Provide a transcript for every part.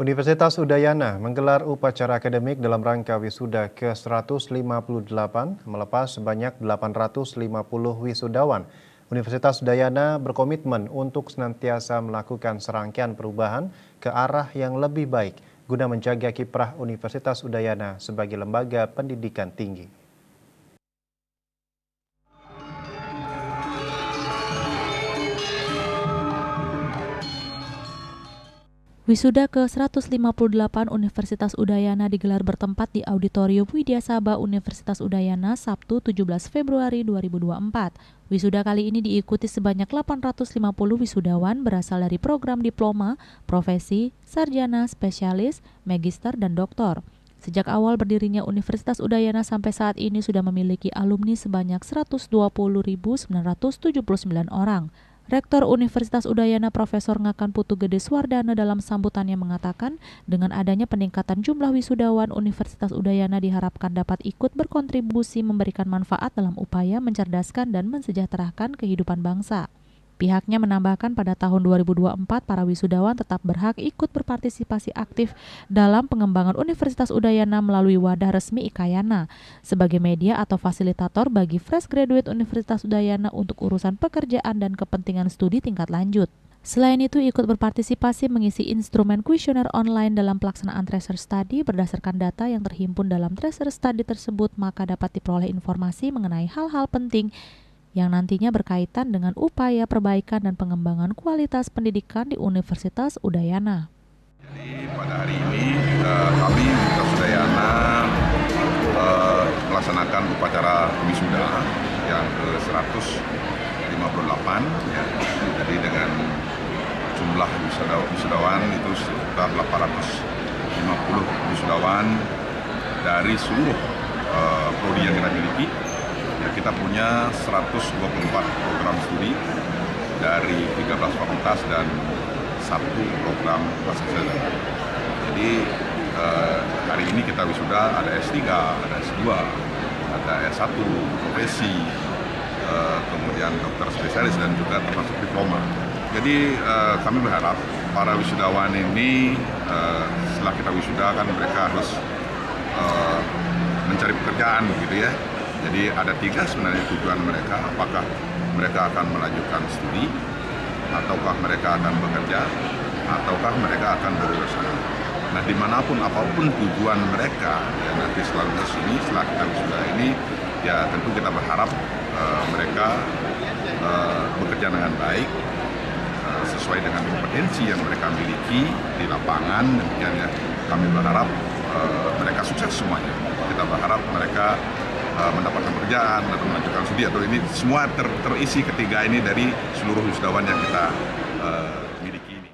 Universitas Udayana menggelar upacara akademik dalam rangka wisuda ke-158 melepas sebanyak 850 wisudawan. Universitas Udayana berkomitmen untuk senantiasa melakukan serangkaian perubahan ke arah yang lebih baik guna menjaga kiprah Universitas Udayana sebagai lembaga pendidikan tinggi. Wisuda ke-158 Universitas Udayana digelar bertempat di Auditorium Widya Sabha Universitas Udayana Sabtu 17 Februari 2024. Wisuda kali ini diikuti sebanyak 850 wisudawan berasal dari program diploma, profesi, sarjana, spesialis, magister, dan doktor. Sejak awal berdirinya Universitas Udayana sampai saat ini sudah memiliki alumni sebanyak 120.979 orang. Rektor Universitas Udayana Profesor Ngakan Putu Gede Swardana dalam sambutannya mengatakan, dengan adanya peningkatan jumlah wisudawan, Universitas Udayana diharapkan dapat ikut berkontribusi memberikan manfaat dalam upaya mencerdaskan dan mensejahterakan kehidupan bangsa. Pihaknya menambahkan pada tahun 2024 para wisudawan tetap berhak ikut berpartisipasi aktif dalam pengembangan Universitas Udayana melalui wadah resmi IKAYANA sebagai media atau fasilitator bagi fresh graduate Universitas Udayana untuk urusan pekerjaan dan kepentingan studi tingkat lanjut. Selain itu, ikut berpartisipasi mengisi instrumen kuesioner online dalam pelaksanaan tracer study berdasarkan data yang terhimpun dalam tracer study tersebut, maka dapat diperoleh informasi mengenai hal-hal penting yang nantinya berkaitan dengan upaya perbaikan dan pengembangan kualitas pendidikan di Universitas Udayana. Jadi pada hari ini kami Universitas Udayana melaksanakan upacara wisuda yang ke-158 ya. Jadi dengan jumlah wisudawan itu sekitar 850 wisudawan dari seluruh prodi yang kita miliki. Ya, kita punya 124 program studi dari 13 fakultas dan 1 program mahasiswa. Jadi hari ini kita wisuda ada S3, ada S2, ada S1, profesi, kemudian dokter spesialis dan juga termasuk diploma. Jadi kami berharap para wisudawan ini setelah kita wisuda kan mereka harus mencari pekerjaan gitu ya. Jadi ada 3 sebenarnya tujuan mereka, apakah mereka akan melanjutkan studi, ataukah mereka akan bekerja, ataukah mereka akan berusaha. Nah dimanapun apapun tujuan mereka, ya nanti setelah lulus ini, setelah kita wisuda ini, ya tentu kita berharap mereka bekerja dengan baik, sesuai dengan kompetensi yang mereka miliki di lapangan. Demikian ya, kami berharap mereka sukses semuanya. Kita berharap mereka mendapatkan pekerjaan atau melanjutkan studi atau ini semua terisi ketiga ini dari seluruh wisudawan yang kita miliki ini.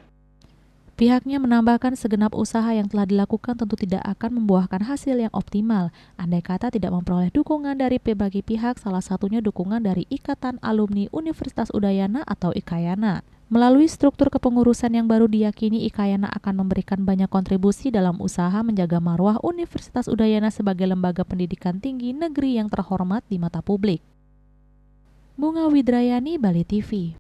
Pihaknya menambahkan segenap usaha yang telah dilakukan tentu tidak akan membuahkan hasil yang optimal andai kata tidak memperoleh dukungan dari berbagai pihak, salah satunya dukungan dari Ikatan Alumni Universitas Udayana atau IKAYANA. Melalui struktur kepengurusan yang baru diyakini IKAYANA akan memberikan banyak kontribusi dalam usaha menjaga marwah Universitas Udayana sebagai lembaga pendidikan tinggi negeri yang terhormat di mata publik. Bunga Widrayani, Bali TV.